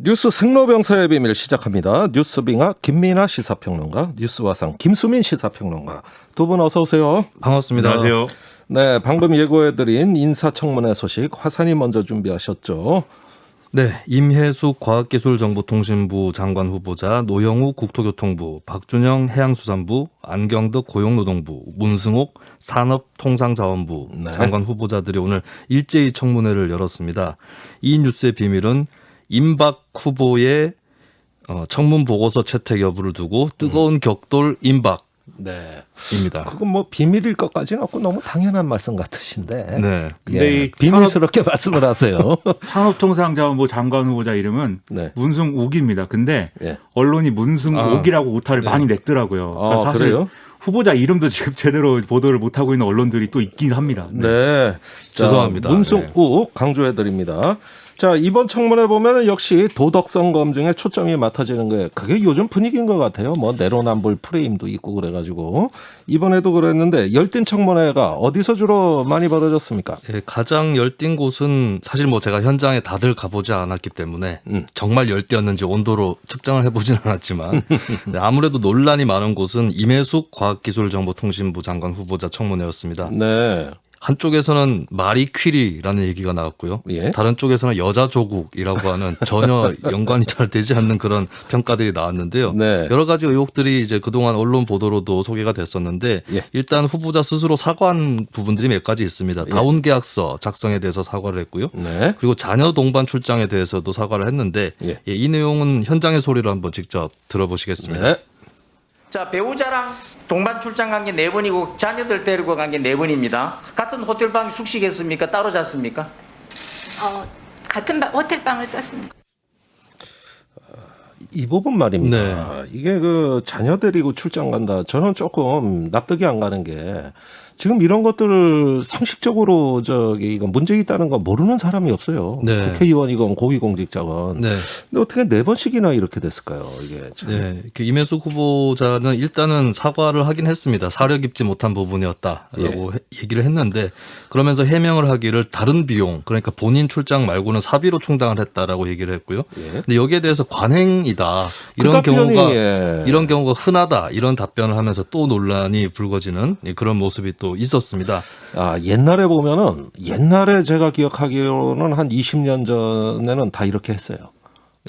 뉴스 생로병사의 비밀 시작합니다. 뉴스빙하 김민하 시사평론가, 뉴스화상 김수민 시사평론가 두 분 어서 오세요. 반갑습니다. 안녕하세요. 네, 방금 예고해드린 인사청문회 소식 화산이 먼저 준비하셨죠. 네, 임혜숙 과학기술정보통신부 장관 후보자, 노영우 국토교통부, 박준영 해양수산부, 안경덕 고용노동부, 문승옥 산업통상자원부 네. 장관 후보자들이 오늘 일제히 청문회를 열었습니다. 이 뉴스의 비밀은 임박 후보의 청문 보고서 채택 여부를 두고 뜨거운 격돌 임박입니다. 네. 그건 뭐 비밀일 것까지는 없고 너무 당연한 말씀 같으신데. 네. 근데 이 비밀스럽게 말씀을 하세요. 산업통상자원부 장관 후보자 이름은 네. 문승욱입니다. 근데 예. 언론이 문승옥이라고 오타를 많이 냈더라고요. 그러니까 사실 그래요? 후보자 이름도 지금 제대로 보도를 못하고 있는 언론들이 또 있긴 합니다. 네. 자, 죄송합니다. 문승욱 강조해드립니다. 자, 이번 청문회 보면 역시 도덕성 검증에 초점이 맞춰지는 거예요. 그게 요즘 분위기인 것 같아요. 뭐 내로남불 프레임도 있고 그래가지고 이번에도 그랬는데 열띤 청문회가 어디서 주로 많이 벌어졌습니까? 예, 가장 열띤 곳은 사실 뭐 제가 현장에 다들 가보지 않았기 때문에 정말 열띠였는지 온도로 측정을 해보진 않았지만 네, 아무래도 논란이 많은 곳은 임혜숙 과학기술정보통신부 장관 후보자 청문회였습니다. 네. 한쪽에서는 마리 퀴리라는 얘기가 나왔고요. 예. 다른 쪽에서는 여자 조국이라고 하는 전혀 연관이 잘 되지 않는 그런 평가들이 나왔는데요. 네. 여러 가지 의혹들이 이제 그동안 언론 보도로도 소개가 됐었는데 예. 일단 후보자 스스로 사과한 부분들이 몇 가지 있습니다. 다운 계약서 작성에 대해서 사과를 했고요. 네. 그리고 자녀 동반 출장에 대해서도 사과를 했는데 예. 이 내용은 현장의 소리를 한번 직접 들어보시겠습니다. 네. 자, 배우자랑 동반 출장 간 게 4번이고 자녀들 데리고 간 게 4번입니다. 같은 호텔방 숙식했습니까? 따로 잤습니까? 같은 호텔방을 썼습니다. 이 부분 말입니다. 네. 이게 그 자녀 데리고 출장 간다. 저는 조금 납득이 안 가는 게 지금 이런 것들을 상식적으로 이거 문제 있다는 거 모르는 사람이 없어요. 네. 국회의원이건 고위공직자건. 네. 근데 어떻게 4번씩이나 이렇게 됐을까요? 이게 참. 네, 그 임혜숙 후보자는 일단은 사과를 하긴 했습니다. 사려 깊지 못한 부분이었다라고 얘기를 했는데 그러면서 해명을 하기를 다른 비용, 그러니까 본인 출장 말고는 사비로 충당을 했다라고 얘기를 했고요. 근데 여기에 대해서 관행이다 이런 답변이, 경우가 흔하다 이런 답변을 하면서 또 논란이 불거지는 그런 모습이 또 있었습니다. 옛날에 보면은 옛날에 제가 기억하기로는 한 20년 전에는 다 이렇게 했어요.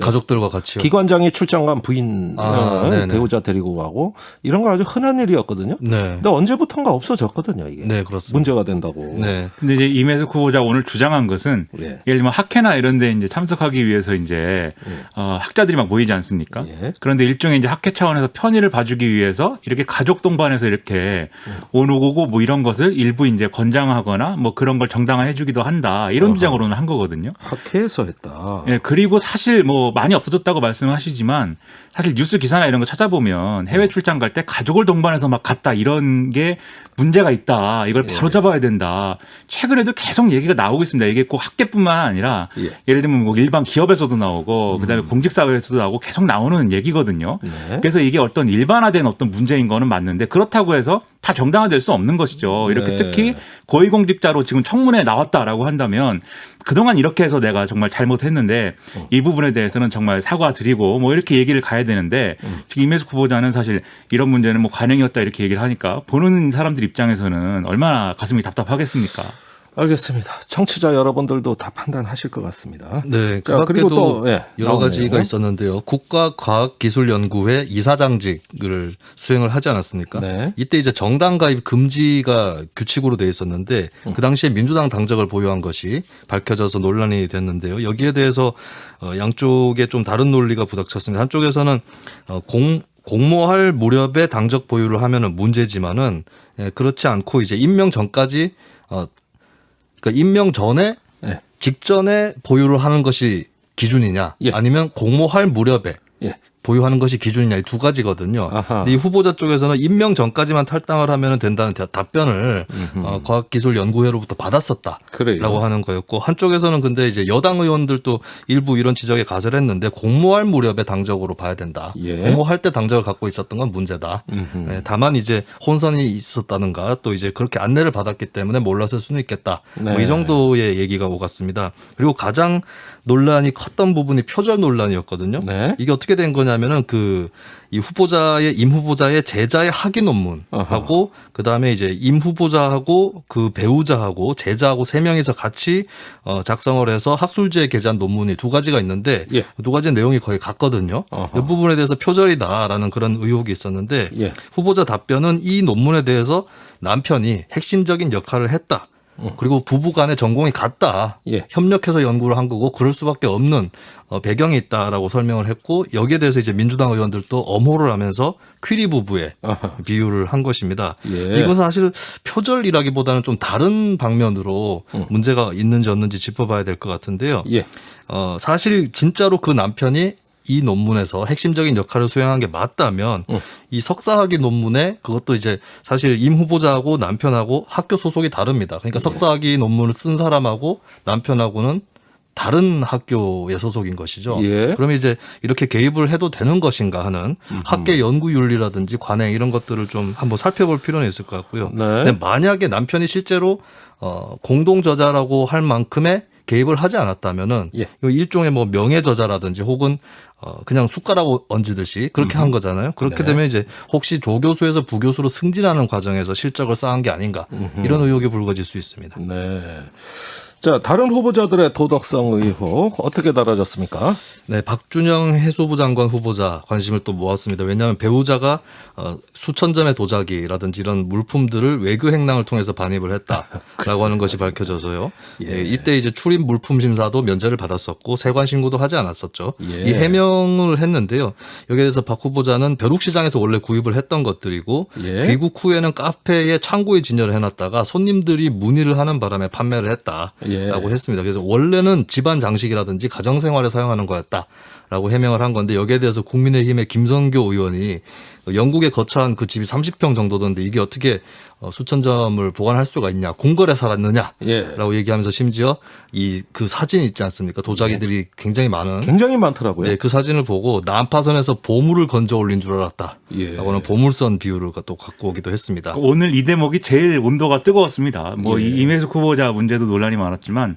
가족들과 같이요. 기관장이 출장 간 부인 네네. 배우자 데리고 가고 이런 거 아주 흔한 일이었거든요. 네. 근데 언제부턴가 없어졌거든요, 이게. 네, 그렇습니다. 문제가 된다고. 네. 근데 이제 임혜숙 후보자 오늘 주장한 것은 예. 예를 들면 학회나 이런 데 이제 참석하기 위해서 이제 학자들이 막 모이지 않습니까? 예. 그런데 일종의 이제 학회 차원에서 편의를 봐주기 위해서 이렇게 가족 동반해서 이렇게 오고 뭐 이런 것을 일부 이제 권장하거나 뭐 그런 걸 정당화해 주기도 한다. 이런 주장으로는 한 거거든요. 학회에서 했다. 예, 그리고 사실 뭐 많이 없어졌다고 말씀하시지만 사실 뉴스 기사나 이런 거 찾아보면 해외 출장 갈 때 가족을 동반해서 막 갔다 이런 게 문제가 있다. 이걸 바로 잡아야 된다. 최근에도 계속 얘기가 나오고 있습니다. 이게 꼭 학계뿐만 아니라 예를 들면 뭐 일반 기업에서도 나오고 그다음에 공직사회에서도 나오고 계속 나오는 얘기거든요. 네. 그래서 이게 어떤 일반화된 어떤 문제인 거는 맞는데 그렇다고 해서 다 정당화될 수 없는 것이죠. 이렇게 네. 특히 고위공직자로 지금 청문회에 나왔다라고 한다면 그동안 이렇게 해서 내가 정말 잘못했는데 이 부분에 대해서는 정말 사과드리고 뭐 이렇게 얘기를 가야 되는데 지금 임혜숙 후보자는 사실 이런 문제는 뭐 관행이었다 이렇게 얘기를 하니까 보는 사람들 입장에서는 얼마나 가슴이 답답하겠습니까? 알겠습니다. 청취자 여러분들도 다 판단하실 것 같습니다. 네, 그 자, 그리고 밖에도 또, 예, 여러 나오네요. 가지가 있었는데요. 국가과학기술연구회 이사장직을 수행을 하지 않았습니까? 네. 이때 이제 정당 가입 금지가 규칙으로 돼 있었는데 그 당시에 민주당 당적을 보유한 것이 밝혀져서 논란이 됐는데요. 여기에 대해서 양쪽에 좀 다른 논리가 부닥쳤습니다. 한쪽에서는 공모할 무렵에 당적 보유를 하면은 문제지만은 그렇지 않고 이제 임명 전까지 그러니까 임명 전에 직전에 보유를 하는 것이 기준이냐 예. 아니면 공모할 무렵에 보유하는 것이 기준이냐 이 두 가지거든요. 아하. 근데 이 후보자 쪽에서는 임명 전까지만 탈당을 하면 된다는 답변을 과학기술연구회로부터 받았었다라고 그래요. 하는 거였고 한쪽에서는 근데 이제 여당 의원들도 일부 이런 지적에 가세를 했는데 공모할 무렵에 당적으로 봐야 된다. 예. 공모할 때 당적을 갖고 있었던 건 문제다. 네, 다만 이제 혼선이 있었다는가 또 이제 그렇게 안내를 받았기 때문에 몰랐을 수는 있겠다. 네. 뭐 이 정도의 얘기가 오갔습니다. 그리고 가장 논란이 컸던 부분이 표절 논란이었거든요. 네. 이게 어떻게 된 거냐면은 이 후보자의 임 후보자의 제자의 학위 논문하고 그다음에 이제 임 후보자하고 그 배우자하고 제자하고 세 명이서 같이 작성을 해서 학술지에 게재한 논문이 두 가지가 있는데 예. 두 가지 내용이 거의 같거든요. 어허. 이 부분에 대해서 표절이다라는 그런 의혹이 있었는데 예. 후보자 답변은 이 논문에 대해서 남편이 핵심적인 역할을 했다. 그리고 부부 간의 전공이 같다. 예. 협력해서 연구를 한 거고 그럴 수밖에 없는 배경이 있다라고 설명을 했고 여기에 대해서 이제 민주당 의원들도 엄호를 하면서 퀴리 부부에 아하. 비유를 한 것입니다. 예. 이건 사실 표절이라기보다는 좀 다른 방면으로 문제가 있는지 없는지 짚어봐야 될 것 같은데요. 예. 사실 진짜로 그 남편이 이 논문에서 핵심적인 역할을 수행한 게 맞다면 이 석사학위 논문에 그것도 이제 사실 임 후보자하고 남편하고 학교 소속이 다릅니다. 그러니까 석사학위 논문을 쓴 사람하고 남편하고는 다른 학교의 소속인 것이죠. 예. 그러면 이제 이렇게 개입을 해도 되는 것인가 하는 학계 연구윤리라든지 관행 이런 것들을 좀 한번 살펴볼 필요는 있을 것 같고요. 네. 근데 만약에 남편이 실제로 공동 저자라고 할 만큼의 개입을 하지 않았다면은 예. 이거 일종의 뭐 명예 저자라든지 혹은 그냥 숟가락 얹듯이 그렇게 한 거잖아요. 그렇게 네. 되면 이제 혹시 조교수에서 부교수로 승진하는 과정에서 실적을 쌓은 게 아닌가 이런 의혹이 불거질 수 있습니다. 네. 자, 다른 후보자들의 도덕성 의혹 어떻게 다뤄졌습니까? 네, 박준영 해수부 장관 후보자 관심을 또 모았습니다. 왜냐하면 배우자가 수천 점의 도자기라든지 이런 물품들을 외교 행랑을 통해서 반입을 했다라고 하는 것이 밝혀져서요. 예. 이때 이제 출입 물품 심사도 면제를 받았었고 세관 신고도 하지 않았었죠. 예. 이 해명을 했는데요. 여기에 대해서 박 후보자는 벼룩시장에서 원래 구입을 했던 것들이고 예. 귀국 후에는 카페에 창고에 진열을 해놨다가 손님들이 문의를 하는 바람에 판매를 했다. 예. 라고 했습니다. 그래서 원래는 집안 장식이라든지 가정생활에 사용하는 거였다라고 해명을 한 건데 여기에 대해서 국민의힘의 김성교 의원이 영국에 거처한 그 집이 30평 정도던데 이게 어떻게 수천 점을 보관할 수가 있냐 궁궐에 살았느냐라고 예. 얘기하면서 심지어 그 사진 있지 않습니까? 도자기들이 굉장히 많은 굉장히 많더라고요. 네, 그 사진을 보고 난파선에서 보물을 건져 올린 줄 알았다. 예. 라고는 보물선 비유를 또 갖고 오기도 했습니다. 오늘 이 대목이 제일 온도가 뜨거웠습니다. 뭐 예. 이 임혜숙 후보자 문제도 논란이 많았지만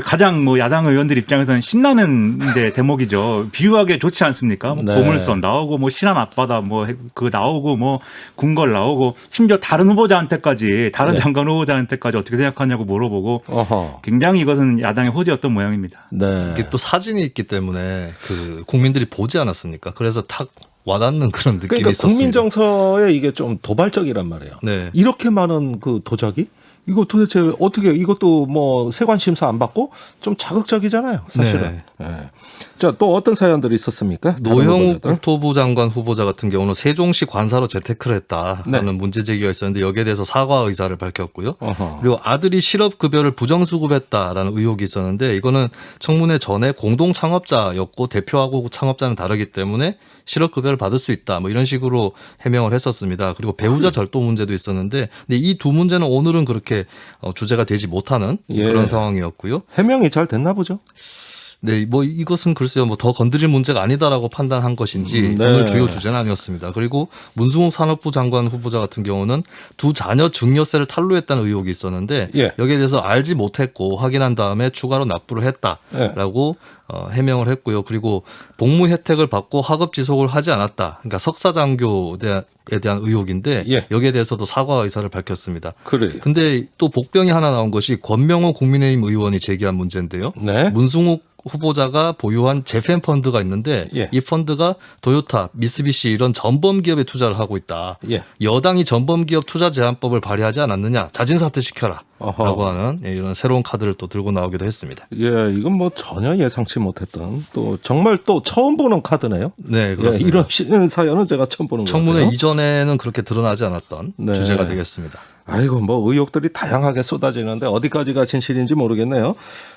가장 뭐 야당 의원들 입장에서는 신나는 대목이죠. 비유하기 좋지 않습니까? 뭐 네. 보물선 나오고 뭐 신안 앞바다 뭐 그 나오고 뭐 궁궐 나오고 심지어 다른 후보자한테까지 다른 네. 장관 후보자한테까지 어떻게 생각하냐고 물어보고 어허. 굉장히 이것은 야당의 호재였던 모양입니다. 네. 이게 또 사진이 있기 때문에 그 국민들이 보지 않았습니까? 그래서 탁 와닿는 그런 느낌이 그러니까 있었습니다. 국민 정서에 이게 좀 도발적이란 말이에요. 네. 이렇게 많은 그 도자기? 이거 도대체 어떻게 이것도 뭐 세관 심사 안 받고 좀 자극적이잖아요, 사실은. 네. 예. 자, 또 어떤 사연들이 있었습니까? 다른 노영욱 후보자들? 국토부 장관 후보자 같은 경우는 세종시 관사로 재테크를 했다는 네. 문제 제기가 있었는데 여기에 대해서 사과 의사를 밝혔고요. 어허. 그리고 아들이 실업급여를 부정수급했다라는 의혹이 있었는데 이거는 청문회 전에 공동 창업자였고 대표하고 창업자는 다르기 때문에 실업급여를 받을 수 있다. 뭐 이런 식으로 해명을 했었습니다. 그리고 배우자 절도 문제도 있었는데 근데 이 두 문제는 오늘은 그렇게 주제가 되지 못하는 예. 그런 상황이었고요. 해명이 잘 됐나 보죠? 네, 뭐 이것은 글쎄요, 뭐 더 건드릴 문제가 아니다라고 판단한 것인지 네. 오늘 주요 주제는 아니었습니다. 그리고 문승욱 산업부 장관 후보자 같은 경우는 두 자녀 증여세를 탈루했다는 의혹이 있었는데 예. 여기에 대해서 알지 못했고 확인한 다음에 추가로 납부를 했다라고 해명을 했고요. 그리고 복무 혜택을 받고 학업 지속을 하지 않았다. 그러니까 석사장교에 대한 의혹인데 예. 여기에 대해서도 사과 의사를 밝혔습니다. 그래요. 근데 또 복병이 하나 나온 것이 권명호 국민의힘 의원이 제기한 문제인데요. 네. 문승욱 후보자가 보유한 재팬 펀드가 있는데 예. 이 펀드가 도요타, 미쓰비시 이런 전범 기업에 투자를 하고 있다. 예. 여당이 전범 기업 투자 제한법을 발의하지 않았느냐? 자진 사퇴시켜라. 라고 하는 이런 새로운 카드를 또 들고 나오기도 했습니다. 예, 이건 뭐 전혀 예상치 못했던 또 정말 또 처음 보는 카드네요. 네, 예, 그렇습니다. 이런 사연은 제가 처음 보는 것 같아요. 청문회 이전에는 그렇게 드러나지 않았던 네. 주제가 되겠습니다. 아이고 뭐 의혹들이 다양하게 쏟아지는데 어디까지가 진실인지 모르겠네요.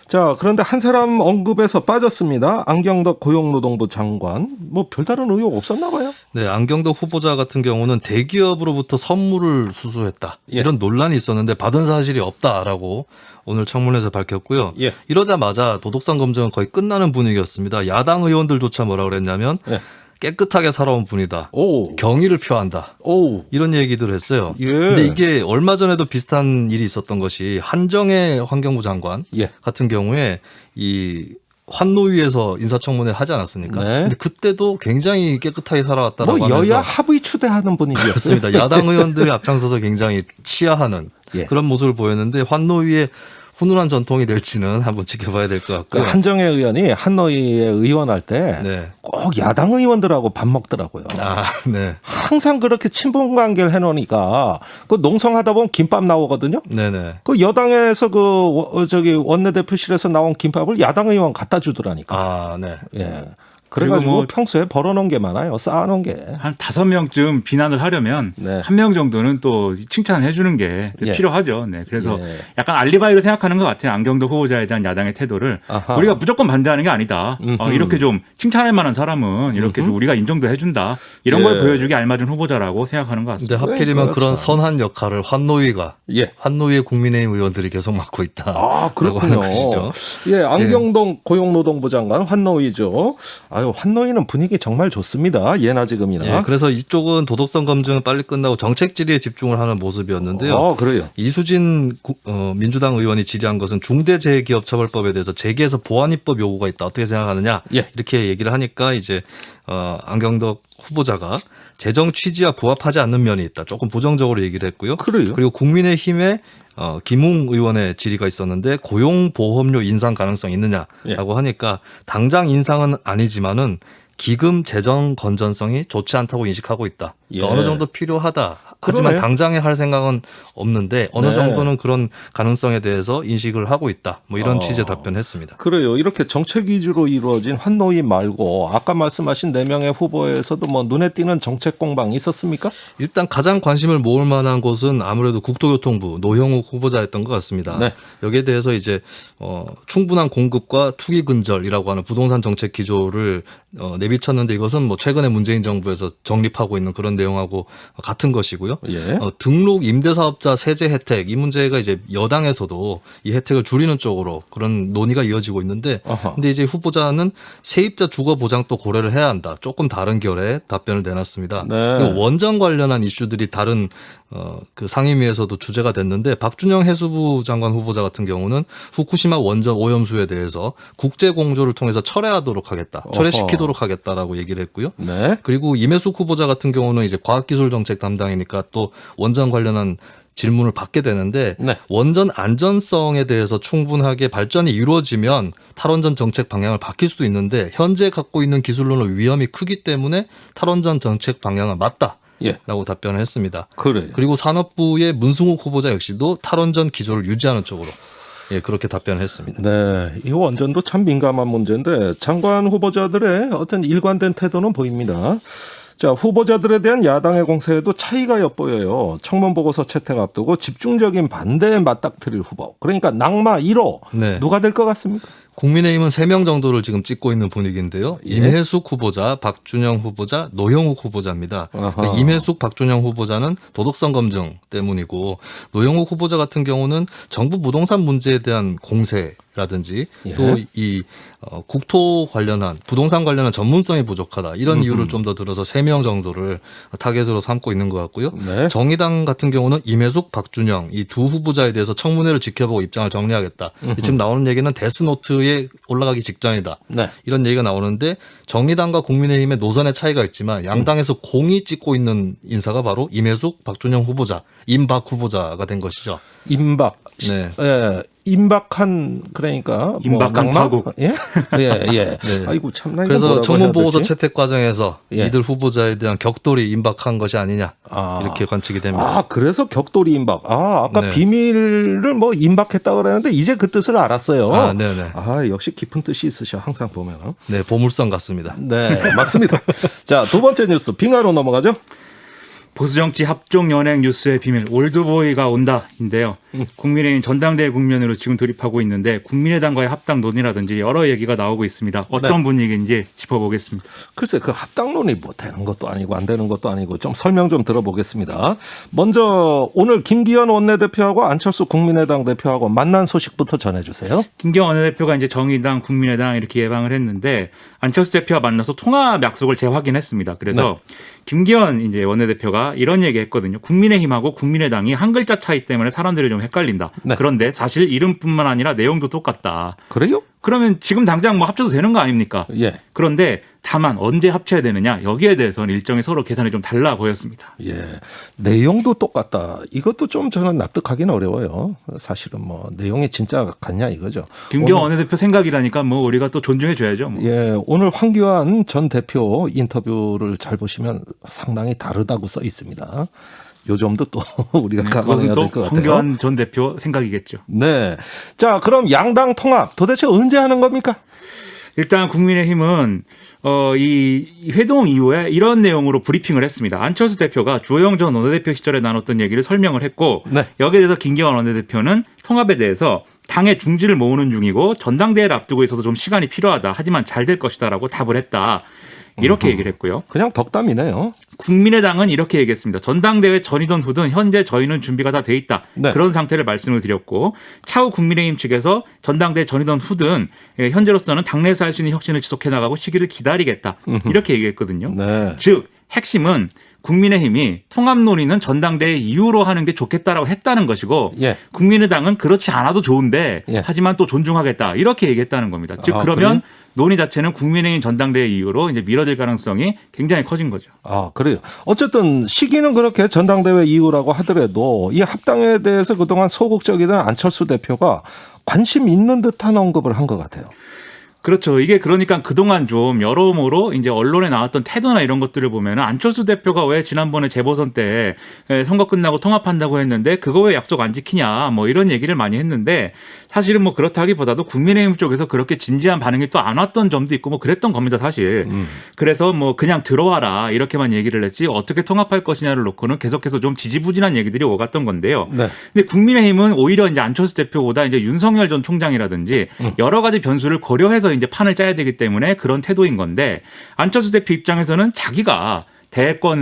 자, 그런데 한 사람 언급에서 빠졌습니다. 안경덕 고용노동부 장관. 뭐 별다른 의혹 없었나 봐요. 네, 안경덕 후보자 같은 경우는 대기업으로부터 선물을 수수했다. 이런 논란이 있었는데 받은 사실이 없다라고 오늘 청문회에서 밝혔고요. 예. 이러자마자 도덕성 검증은 거의 끝나는 분위기였습니다. 야당 의원들조차 뭐라 그랬냐면 예. 깨끗하게 살아온 분이다. 오, 경의를 표한다. 오, 이런 얘기들을 했어요. 예. 근데 이게 얼마 전에도 비슷한 일이 있었던 것이 한정혜 환경부 장관 예. 같은 경우에 이 환노위에서 인사청문회 하지 않았습니까? 네. 근데 그때도 굉장히 깨끗하게 살아왔다라고 뭐 하면서 여야 합의 추대하는 분위기였어요. 그렇습니다. 야당 의원들이 앞장서서 굉장히 치하하는 예. 그런 모습을 보였는데 환노위의 훈훈한 전통이 될지는 한번 지켜봐야 될 것 그 같고요. 한정혜 의원이 한노위에 의원할 때 꼭 네. 야당 의원들하고 밥 먹더라고요. 아, 네. 항상 그렇게 친분 관계를 해놓으니까 그 농성하다 보면 김밥 나오거든요. 네네. 그 여당에서 저기 원내대표실에서 나온 김밥을 야당 의원 갖다 주더라니까. 아, 네. 예. 그래가지고 그리고 뭐 평소에 벌어놓은 게 많아요. 쌓아놓은 게. 한 5명쯤 비난을 하려면 네. 한 명 정도는 또 칭찬을 해주는 게 예. 필요하죠. 네, 그래서 예. 약간 알리바이로 생각하는 것 같아요. 안경덕 후보자에 대한 야당의 태도를 아하. 우리가 무조건 반대하는 게 아니다. 이렇게 좀 칭찬할 만한 사람은 이렇게 좀 우리가 인정도 해준다. 이런 예. 걸 보여주기 알맞은 후보자라고 생각하는 것 근데 같습니다. 하필이면 그렇죠. 그런 선한 역할을 환노위가 예. 환노위의 국민의힘 의원들이 계속 맡고 있다. 아, 그렇군요. 라고 하는 것이죠. 예, 안경동 고용노동부 장관 환노위죠. 아유, 환노위는 분위기 정말 좋습니다. 예나 지금이나. 예, 그래서 이쪽은 도덕성 검증은 빨리 끝나고 정책 질의에 집중을 하는 모습이었는데요. 그래요. 이수진 민주당 의원이 질의한 것은 중대재해기업처벌법에 대해서 재계에서 보완입법 요구가 있다. 어떻게 생각하느냐? 예. 이렇게 얘기를 하니까 이제 안경덕 후보자가 재정 취지와 부합하지 않는 면이 있다. 조금 부정적으로 얘기를 했고요. 그래요. 그리고 국민의힘의 김웅 의원의 질의가 있었는데 고용보험료 인상 가능성이 있느냐라고 예. 하니까 당장 인상은 아니지만은 기금 재정 건전성이 좋지 않다고 인식하고 있다. 그러니까 예. 어느 정도 필요하다. 하지만 그러네. 당장에 할 생각은 없는데 어느 네. 정도는 그런 가능성에 대해서 인식을 하고 있다. 뭐 이런 취지의 답변했습니다. 그래요. 이렇게 정책 위주로 이루어진 환노위 말고 아까 말씀하신 4명의 후보에서도 뭐 눈에 띄는 정책 공방이 있었습니까? 일단 가장 관심을 모을 만한 곳은 아무래도 국토교통부 노형욱 후보자였던 것 같습니다. 네. 여기에 대해서 이제 충분한 공급과 투기 근절이라고 하는 부동산 정책 기조를 내비쳤는데 이것은 뭐 최근에 문재인 정부에서 정립하고 있는 그런 내용하고 같은 것이고요. 예. 등록 임대사업자 세제 혜택 이 문제가 이제 여당에서도 이 혜택을 줄이는 쪽으로 그런 논의가 이어지고 있는데 아하. 근데 이제 후보자는 세입자 주거 보장도 고려를 해야 한다. 조금 다른 결의 답변을 내놨습니다. 네. 그리고 원전 관련한 이슈들이 다른 그 상임위에서도 주제가 됐는데 박준영 해수부 장관 후보자 같은 경우는 후쿠시마 원전 오염수에 대해서 국제 공조를 통해서 철회하도록 하겠다. 철회시키도록 하겠다라고 얘기를 했고요. 네. 그리고 임혜숙 후보자 같은 경우는 이제 과학기술정책 담당이니까 또 원전 관련한 질문을 받게 되는데 네. 원전 안전성에 대해서 충분하게 발전이 이루어지면 탈원전 정책 방향을 바뀔 수도 있는데 현재 갖고 있는 기술로는 위험이 크기 때문에 탈원전 정책 방향은 맞다. 예. 라고 답변을 했습니다. 그래요. 그리고 산업부의 문승욱 후보자 역시도 탈원전 기조를 유지하는 쪽으로 그렇게 답변을 했습니다. 네, 이 원전도 참 민감한 문제인데 장관 후보자들의 어떤 일관된 태도는 보입니다. 자, 후보자들에 대한 야당의 공세에도 차이가 엿보여요. 청문 보고서 채택 앞두고 집중적인 반대에 맞닥뜨릴 후보. 그러니까 낙마 1호. 네. 누가 될 것 같습니까? 국민의힘은 3명 정도를 지금 찍고 있는 분위기인데요. 예. 임혜숙 후보자, 박준영 후보자, 노형욱 후보자입니다. 그러니까 임혜숙, 박준영 후보자는 도덕성 검증 때문이고 노형욱 후보자 같은 경우는 정부 부동산 문제에 대한 공세라든지 예. 또 이 국토 관련한 부동산 관련한 전문성이 부족하다. 이런 이유를 좀 더 들어서 3명 정도를 타겟으로 삼고 있는 것 같고요. 네. 정의당 같은 경우는 임혜숙, 박준영 이 두 후보자에 대해서 청문회를 지켜보고 입장을 정리하겠다. 지금 나오는 얘기는 데스노트에 올라가기 직전이다. 네. 이런 얘기가 나오는데 정의당과 국민의힘의 노선의 차이가 있지만 양당에서 공이 찍고 있는 인사가 바로 임혜숙, 박준영 후보자, 임박 후보자가 된 것이죠. 임박. 네. 예, 임박한 그러니까 임박한 낭만? 파국. 예? 예, 예. 네. 아이고 참나. 그래서 청문 보고서 채택 과정에서 예. 이들 후보자에 대한 격돌이 임박한 것이 아니냐 아. 이렇게 관측이 됩니다. 아, 그래서 격돌이 임박. 아, 아까 네. 비밀을 뭐 임박했다 그랬는데 이제 그 뜻을 알았어요. 아, 네네. 아, 역시 깊은 뜻이 있으셔. 항상 보면. 네, 보물선 같습니다. 네, 맞습니다. 자, 두 번째 뉴스 빙하로 넘어가죠. 보수정치 합종연행 뉴스의 비밀 올드보이가 온다인데요. 국민의힘 전당대회 국면으로 지금 돌입하고 있는데 국민의당과의 합당 논의라든지 여러 얘기가 나오고 있습니다. 어떤 분위기인지 짚어보겠습니다. 글쎄 그 합당론이 뭐 되는 것도 아니고 안 되는 것도 아니고 좀 설명 좀 들어보겠습니다. 먼저 오늘 김기현 원내대표하고 안철수 국민의당 대표하고 만난 소식부터 전해주세요. 김기현 원내대표가 이제 정의당, 국민의당 이렇게 예방을 했는데 안철수 대표와 만나서 통합 약속을 재확인했습니다. 그래서 김기현 이제 원내대표가 이런 얘기했거든요. 국민의힘하고 국민의당이 한 글자 차이 때문에 사람들이 좀 헷갈린다. 네. 그런데 사실 이름뿐만 아니라 내용도 똑같다. 그래요? 그러면 지금 당장 뭐 합쳐도 되는 거 아닙니까? 예. 그런데 다만 언제 합쳐야 되느냐 여기에 대해서는 일정이 서로 계산이 좀 달라 보였습니다. 예. 내용도 똑같다. 이것도 좀 저는 납득하기는 어려워요. 사실은 뭐 내용이 진짜 같냐 이거죠. 김기현 오늘, 원내대표 생각이라니까 뭐 우리가 또 존중해 줘야죠. 뭐. 예, 오늘 황교안 전 대표 인터뷰를 잘 보시면 상당히 다르다고 써 있습니다. 요 점도 또 우리가 감안해야 그것은 또 될 것 같아요. 황교안 전 대표 생각이겠죠. 네. 자, 그럼 양당 통합 도대체 언제 하는 겁니까? 일단 국민의힘은 이 회동 이후에 이런 내용으로 브리핑을 했습니다. 안철수 대표가 주호영 전 원내대표 시절에 나눴던 얘기를 설명을 했고 네. 여기에 대해서 김기현 원내대표는 통합에 대해서 당의 중지를 모으는 중이고 전당대회를 앞두고 있어서 좀 시간이 필요하다. 하지만 잘 될 것이다라고 답을 했다. 이렇게 얘기를 했고요. 그냥 덕담이네요. 국민의당은 이렇게 얘기했습니다. 전당대회 전이든 후든 현재 저희는 준비가 다 돼 있다. 네. 그런 상태를 말씀을 드렸고 차후 국민의힘 측에서 전당대회 전이든 후든 현재로서는 당내에서 할 수 있는 혁신을 지속해 나가고 시기를 기다리겠다. 이렇게 얘기했거든요. 네. 즉 핵심은 국민의힘이 통합 논의는 전당대회 이후로 하는 게 좋겠다라고 했다는 것이고 예. 국민의당은 그렇지 않아도 좋은데 예. 하지만 또 존중하겠다. 이렇게 얘기했다는 겁니다. 즉 아, 그러면 그래요? 논의 자체는 국민의힘 전당대회 이후로 이제 미뤄질 가능성이 굉장히 커진 거죠. 아, 그래요. 어쨌든 시기는 그렇게 전당대회 이후라고 하더라도 이 합당에 대해서 그동안 소극적이던 안철수 대표가 관심 있는 듯한 언급을 한 것 같아요. 그렇죠. 이게 그러니까 그동안 좀 여러모로 이제 언론에 나왔던 태도나 이런 것들을 보면은 안철수 대표가 왜 지난번에 재보선 때 선거 끝나고 통합한다고 했는데 그거 왜 약속 안 지키냐 뭐 이런 얘기를 많이 했는데 사실은 뭐 그렇다기보다도 국민의힘 쪽에서 그렇게 진지한 반응이 또 안 왔던 점도 있고 뭐 그랬던 겁니다 사실. 그래서 뭐 그냥 들어와라 이렇게만 얘기를 했지 어떻게 통합할 것이냐를 놓고는 계속해서 좀 지지부진한 얘기들이 오갔던 건데요. 네. 근데 국민의힘은 오히려 이제 안철수 대표보다 이제 윤석열 전 총장이라든지 여러 가지 변수를 고려해서 이제 판을 짜야 되기 때문에 그런 태도인 건데 안철수 대표 입장에서는 자기가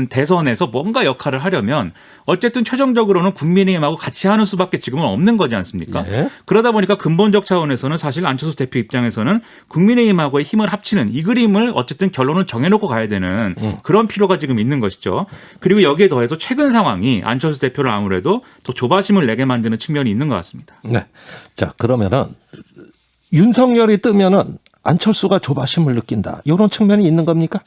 대선에서 뭔가 역할을 하려면 어쨌든 최종적으로는 국민의힘하고 같이 하는 수밖에 지금은 없는 거지 않습니까? 예. 그러다 보니까 근본적 차원에서는 사실 안철수 대표 입장에서는 국민의힘하고의 힘을 합치는 이 그림을 어쨌든 결론을 정해놓고 가야 되는 그런 필요가 지금 있는 것이죠. 그리고 여기에 더해서 최근 상황이 안철수 대표를 아무래도 또 조바심을 내게 만드는 측면이 있는 것 같습니다. 네. 자, 그러면은 윤석열이 뜨면은 안철수가 조바심을 느낀다. 이런 측면이 있는 겁니까?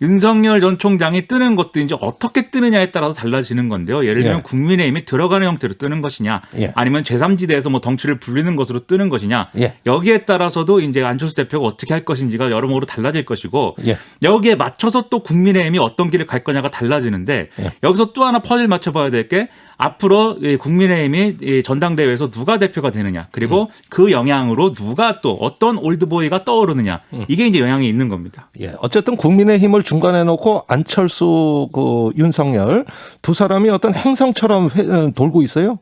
윤석열 전 총장이 뜨는 것도 이제 어떻게 뜨느냐에 따라서 달라지는 건데요. 예를 들면 예. 국민의힘이 들어가는 형태로 뜨는 것이냐 예. 아니면 제3지대에서 뭐 덩치를 불리는 것으로 뜨는 것이냐 예. 여기에 따라서도 이제 안철수 대표가 어떻게 할 것인지가 여러모로 달라질 것이고 예. 여기에 맞춰서 또 국민의힘이 어떤 길을 갈 거냐가 달라지는데 예. 여기서 또 하나 퍼즐 맞춰봐야 될 게 앞으로 국민의힘이 이 전당대회에서 누가 대표가 되느냐 그리고 그 영향으로 누가 또 어떤 올드보이가 떠오르느냐 이게 이제 영향이 있는 겁니다. 예. 어쨌든 국민의힘을 중간에 놓고 안철수 그 윤석열 두 사람이 어떤 행성처럼 돌고 있어요.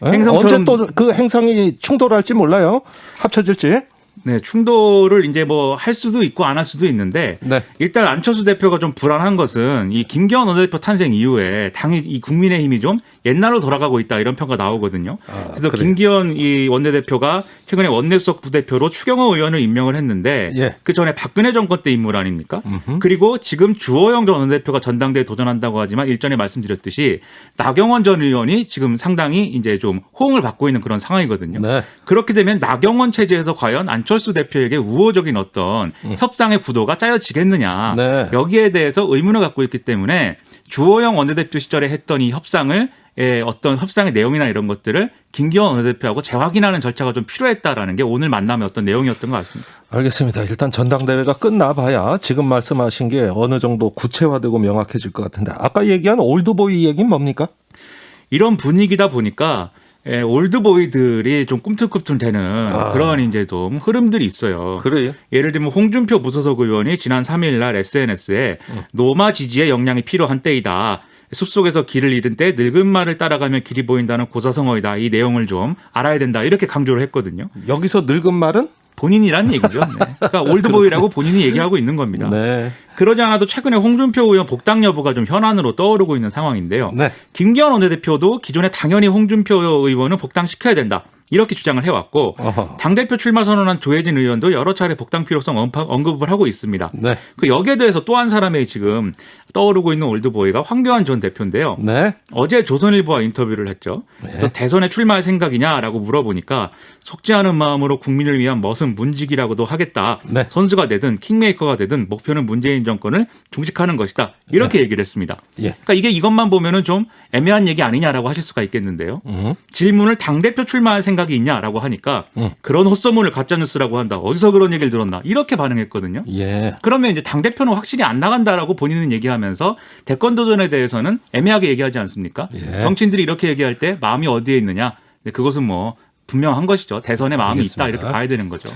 예? 행성처럼- 언제 또 그 행성이 충돌할지 몰라요. 합쳐질지. 네, 충돌을 이제 뭐 할 수도 있고 안 할 수도 있는데 네. 일단 안철수 대표가 좀 불안한 것은 이 김기현 원내대표 탄생 이후에 당이 이 국민의힘이 좀 옛날로 돌아가고 있다 이런 평가 나오거든요. 그래서 그래요? 김기현 이 원내대표가 최근에 원내수석 부대표로 추경호 의원을 임명을 했는데 예. 그 전에 박근혜 정권 때 인물 아닙니까? 그리고 지금 주호영 전 원내대표가 전당대회에 도전한다고 하지만 일전에 말씀드렸듯이 나경원 전 의원이 지금 상당히 이제 좀 호응을 받고 있는 그런 상황이거든요. 네. 그렇게 되면 나경원 체제에서 과연 안철수 대표에게 우호적인 어떤 협상의 구도가 짜여지겠느냐 네. 여기에 대해서 의문을 갖고 있기 때문에 주호영 원내대표 시절에 했던 이 협상을 어떤 협상의 내용이나 이런 것들을 김기현 원내대표하고 재확인하는 절차가 좀 필요했다라는 게 오늘 만남의 어떤 내용이었던 것 같습니다. 알겠습니다. 일단 전당대회가 끝나봐야 지금 말씀하신 게 어느 정도 구체화되고 명확해질 것 같은데 아까 얘기한 올드보이 얘기는 뭡니까? 이런 분위기다 보니까 올드보이들이 좀 꿈틀꿈틀대는 그런 이제 좀 흐름들이 있어요. 그래요? 예를 들면 홍준표 무소속 의원이 지난 3일 날 SNS에 노마 지지의 역량이 필요한 때이다. 숲속에서 길을 잃은 때 늙은 말을 따라가면 길이 보인다는 고사성어이다. 이 내용을 좀 알아야 된다. 이렇게 강조를 했거든요. 여기서 늙은 말은? 본인이란 얘기죠. 네. 그러니까 올드보이라고 본인이 얘기하고 있는 겁니다. 네. 그러지 않아도 최근에 홍준표 의원 복당 여부가 좀 현안으로 떠오르고 있는 상황인데요. 네. 김기현 원내대표도 기존에 당연히 홍준표 의원은 복당시켜야 된다. 이렇게 주장을 해왔고 어허. 당대표 출마 선언한 조혜진 의원도 여러 차례 복당 필요성 언급을 하고 있습니다. 네. 그 여기에 대해서 또 한 사람의 지금 떠오르고 있는 올드보이가 황교안 전 대표인데요. 네. 어제 조선일보와 인터뷰를 했죠. 그래서 대선에 출마할 생각이냐라고 물어보니까 속지 않은 마음으로 국민을 위한 멋은 문직이라고도 하겠다. 네. 선수가 되든 킹메이커가 되든 목표는 문재인 정권을 종식하는 것이다. 이렇게 얘기를 했습니다. 예. 그러니까 이게 이것만 보면은 좀 애매한 얘기 아니냐라고 하실 수가 있겠는데요. 질문을 당대표 출마할 생각이 있냐라고 하니까 그런 헛소문을 가짜뉴스라고 한다. 어디서 그런 얘기를 들었나. 이렇게 반응했거든요. 예. 그러면 이제 당대표는 확실히 안 나간다라고 본인은 얘기하면서 대권 도전에 대해서는 애매하게 얘기하지 않습니까? 예. 정치인들이 이렇게 얘기할 때 마음이 어디에 있느냐. 그것은 뭐 분명한 것이죠. 대선에 마음이 알겠습니다. 있다 이렇게 봐야 되는 거죠.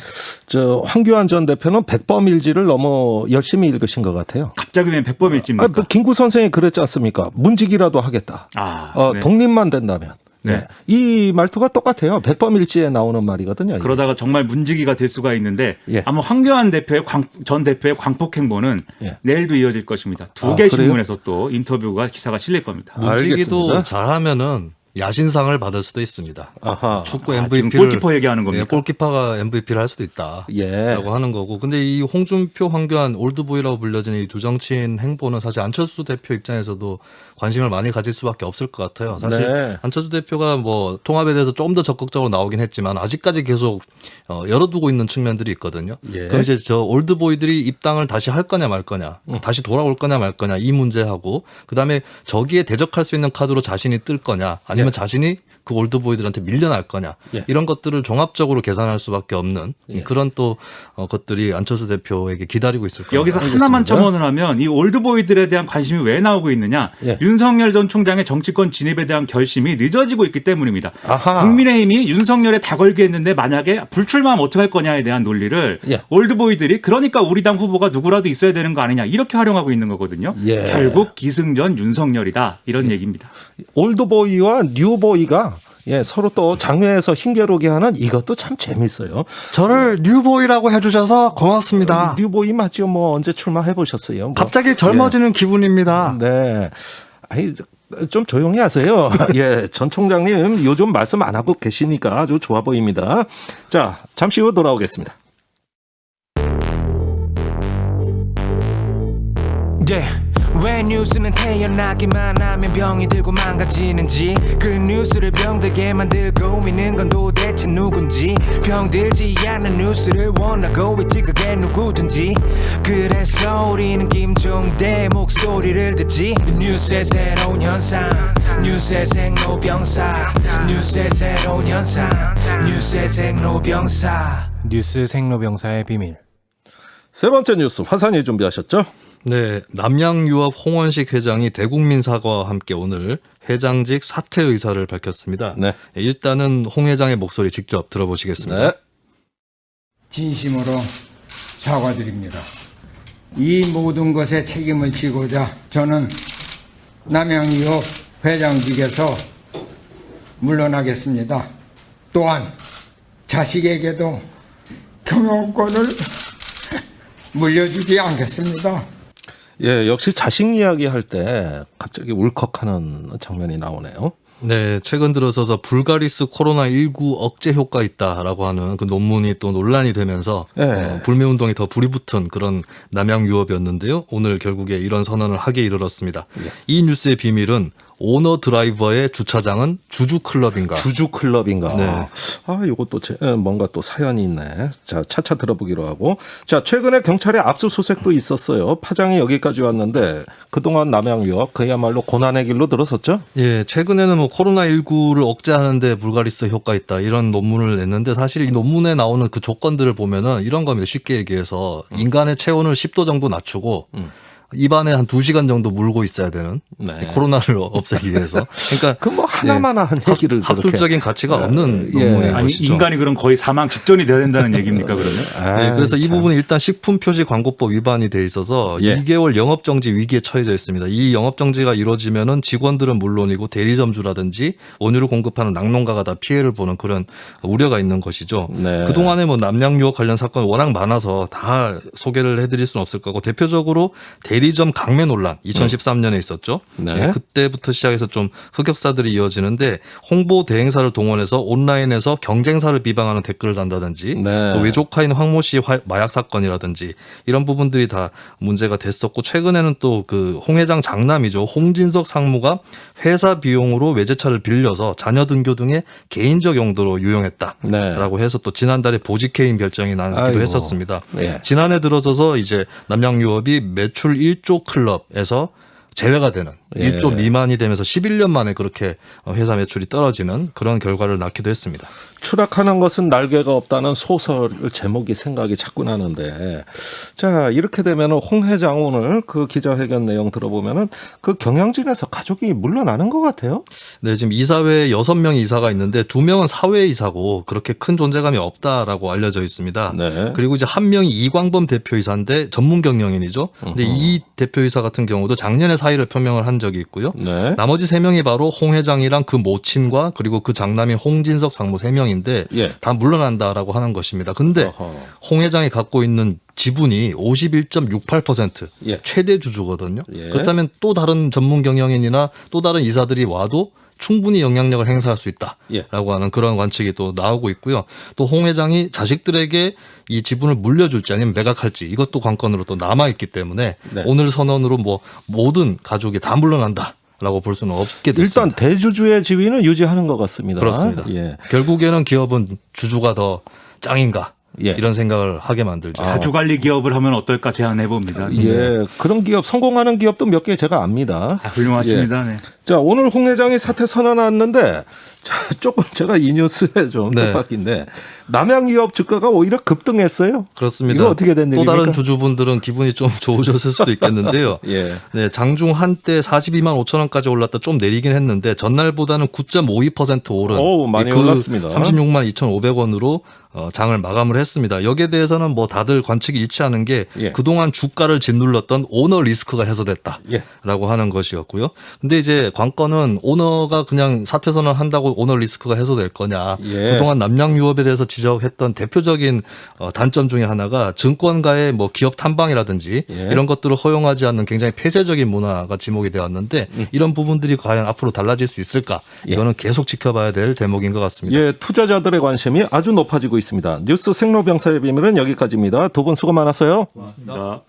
저 황교안 전 대표는 백범일지를 너무 열심히 읽으신 것 같아요. 갑자기 왜 백범일지입니까? 뭐 김구 선생이 그랬지 않습니까? 문직이라도 하겠다. 네. 독립만 된다면. 네. 네. 이 말투가 똑같아요. 백범일지에 나오는 말이거든요. 이게. 그러다가 정말 문지기가 될 수가 있는데 예. 아마 황교안 전 대표의 광폭 행보는 예. 내일도 이어질 것입니다. 두 개 그래요? 신문에서 또 인터뷰가 기사가 실릴 겁니다. 문지기도 알겠습니다. 잘하면은 야신상을 받을 수도 있습니다. 아하. 축구 지금 MVP를 골키퍼 얘기하는 겁니까? 골키퍼가 MVP를 할 수도 있다. 예. 라고 하는 거고. 근데 이 홍준표, 황교안, 올드보이라고 불려지는 이 두 정치인 행보는 사실 안철수 대표 입장에서도 관심을 많이 가질 수밖에 없을 것 같아요. 사실 네. 안철수 대표가 뭐 통합에 대해서 좀 더 적극적으로 나오긴 했지만 아직까지 계속 열어두고 있는 측면들이 있거든요. 예. 그럼 이제 저 올드보이들이 입당을 다시 할 거냐 말 거냐, 다시 돌아올 거냐 말 거냐 이 문제하고 그다음에 저기에 대적할 수 있는 카드로 자신이 뜰 거냐 아니면 자신이 그 올드보이들한테 밀려날 거냐 예. 이런 것들을 종합적으로 계산할 수밖에 없는 예. 그런 또 것들이 안철수 대표에게 기다리고 있을 거예요. 여기서 알겠습니다. 하나만 첨언을 하면 이 올드보이들에 대한 관심이 왜 나오고 있느냐. 예. 윤석열 전 총장의 정치권 진입에 대한 결심이 늦어지고 있기 때문입니다. 아하. 국민의힘이 윤석열에 다 걸게 했는데 만약에 불출마하면 어떡할 거냐에 대한 논리를 예. 올드보이들이 그러니까 우리 당 후보가 누구라도 있어야 되는 거 아니냐 이렇게 활용하고 있는 거거든요. 예. 결국 기승전 윤석열이다 이런 얘기입니다. 올드보이와 뉴보이가 서로 또 장외에서 힘겨루게 하는 이것도 참 재밌어요. 저를 뉴보이라고 해주셔서 고맙습니다. 뉴보이 맞죠? 뭐 언제 출마해 보셨어요? 뭐. 갑자기 젊어지는 기분입니다. 네. 아니 좀 조용히 하세요. 예, 전 총장님 요즘 말씀 안 하고 계시니까 아주 좋아 보입니다. 자, 잠시 후 돌아오겠습니다. 왜 뉴스는 태어나기만 하면 병이 들고 망가지는지 그 뉴스를 병들게 만들고 있는 건 도대체 누군지 병들지 않는 뉴스를 원하고 있지 그게 누구든지 그래서 우리는 김종대 목소리를 듣지 뉴스의 새로운 현상 뉴스의 생로병사 뉴스의 새로운 현상 뉴스의 생로병사 뉴스 생로병사의 비밀. 세 번째 뉴스 화산이 준비하셨죠? 네, 남양유업 홍원식 회장이 대국민 사과와 함께 오늘 회장직 사퇴 의사를 밝혔습니다. 네. 일단은 홍 회장의 목소리 직접 들어보시겠습니다. 네. 진심으로 사과드립니다. 이 모든 것에 책임을 지고자 저는 남양유업 회장직에서 물러나겠습니다. 또한 자식에게도 경영권을 물려주지 않겠습니다. 예, 역시 자식 이야기 할 때 갑자기 울컥하는 장면이 나오네요. 네, 최근 들어서서 불가리스 코로나19 억제 효과 있다라고 하는 그 논문이 또 논란이 되면서 네. 불매운동이 더 불이 붙은 그런 남양유업이었는데요. 오늘 결국에 이런 선언을 하게 이르렀습니다. 이 뉴스의 비밀은 오너 드라이버의 주차장은 주주 클럽인가? 주주 클럽인가? 네. 아, 이것도 뭔가 또 사연이 있네. 자, 차차 들어보기로 하고. 자, 최근에 경찰의 압수수색도 있었어요. 파장이 여기까지 왔는데 그동안 남양 유업 그야말로 고난의 길로 들어섰죠? 예, 최근에는 뭐 코로나19를 억제하는데 불가리스 효과 있다 이런 논문을 냈는데 사실 이 논문에 나오는 그 조건들을 보면은 이런 겁니다. 쉽게 얘기해서 인간의 체온을 10도 정도 낮추고 입안에 한 2시간 정도 물고 있어야 되는 네. 이 코로나를 없애기 위해서. 그러니까 그 뭐 하나만 한 얘기를 학술적인 가치가 없는 예. 논문인 아니, 것이죠. 인간이 그럼 거의 사망 직전이 돼야 된다는 얘기입니까 그러면? 네, 그래서 이 부분은 일단 식품표시광고법 위반이 돼 있어서 예. 2개월 영업정지 위기에 처해져 있습니다. 이 영업정지가 이루어지면은 직원들은 물론이고 대리점주라든지 원유를 공급하는 낙농가가 다 피해를 보는 그런 우려가 있는 것이죠. 네. 그동안에 뭐 남양유업 관련 사건이 워낙 많아서 다 소개를 해드릴 수는 없을 거고 대표적으로 대리점 강매 논란 2013년에 있었죠. 네. 네, 그때부터 시작해서 좀 흑역사들이 이어지는데 홍보 대행사를 동원해서 온라인에서 경쟁사를 비방하는 댓글을 단다든지 네. 또 외조카인 황모 씨 마약 사건이라든지 이런 부분들이 다 문제가 됐었고 최근에는 또 그 홍 회장 장남이죠. 홍진석 상무가 회사 비용으로 외제차를 빌려서 자녀 등교 등의 개인적 용도로 유용했다라고 해서 또 지난달에 보직해임 결정이 나기도 아이고. 했었습니다. 예. 지난해 들어서서 이제 남양유업이 매출 1조 클럽에서 제외가 되는 예. 1조 미만이 되면서 11년 만에 그렇게 회사 매출이 떨어지는 그런 결과를 낳기도 했습니다. 추락하는 것은 날개가 없다는 소설 제목이 생각이 자꾸 나는데, 자, 이렇게 되면은 홍 회장 오늘 그 기자회견 내용 들어보면은 그 경영진에서 가족이 물러나는 것 같아요. 네, 지금 이사회에 6명의 이사가 있는데 2명은 사회이사고 그렇게 큰 존재감이 없다라고 알려져 있습니다. 네. 그리고 이제 한 명이 이광범 대표이사인데 전문 경영인이죠. 근데 이 대표이사 같은 경우도 작년에 사의를 표명을 한 적이 있고요. 네. 나머지 3명이 바로 홍 회장이랑 그 모친과 그리고 그 장남인 홍진석 상무 3명인데 예. 다 물러난다라고 하는 것입니다. 근데 어허. 홍 회장이 갖고 있는 지분이 51.68% 예. 최대 주주거든요. 예. 그렇다면 또 다른 전문 경영인이나 또 다른 이사들이 와도 충분히 영향력을 행사할 수 있다라고 예. 하는 그런 관측이 또 나오고 있고요. 또 홍 회장이 자식들에게 이 지분을 물려줄지 아니면 매각할지 이것도 관건으로 또 남아있기 때문에 네. 오늘 선언으로 뭐 모든 가족이 다 물러난다. 라고 볼 수는 없게 됐습니다. 일단 대주주의 지위는 유지하는 것 같습니다. 그렇습니다. 예. 결국에는 기업은 주주가 더 짱인가 예. 이런 생각을 하게 만들죠. 자주관리 기업을 하면 어떨까 제안해 봅니다. 예, 그런 기업, 성공하는 기업도 몇 개 제가 압니다. 훌륭하십니다. 네. 자, 오늘 홍 회장이 사퇴 선언했는데, 자, 조금 제가 이 뉴스에 좀 네. 뜻밖인데, 남양유업 주가가 오히려 급등했어요. 그렇습니다. 이거 어떻게 된 또 일입니까? 다른 주주분들은 기분이 좀 좋으셨을 수도 있겠는데요. 예. 네, 장중 한때 42만 5천 원까지 올랐다 좀 내리긴 했는데 전날보다는 9.52% 오른 오, 많이 올랐습니다. 36만 2,500원으로 장을 마감을 했습니다. 여기에 대해서는 뭐 다들 관측이 일치하는 게 예. 그동안 주가를 짓눌렀던 오너 리스크가 해소됐다라고 예. 하는 것이었고요. 근데 이제 관건은 오너가 그냥 사퇴 선언한다고 오너 리스크가 해소될 거냐. 예. 그동안 남양유업에 대해서 지적했던 대표적인 단점 중에 하나가 증권가의 뭐 기업 탐방이라든지 예. 이런 것들을 허용하지 않는 굉장히 폐쇄적인 문화가 지목이 되었는데 이런 부분들이 과연 앞으로 달라질 수 있을까? 이거는 계속 지켜봐야 될 대목인 것 같습니다. 예, 투자자들의 관심이 아주 높아지고 있습니다. 뉴스 생로병사의 비밀은 여기까지입니다. 두 분 수고 많았어요. 고맙습니다.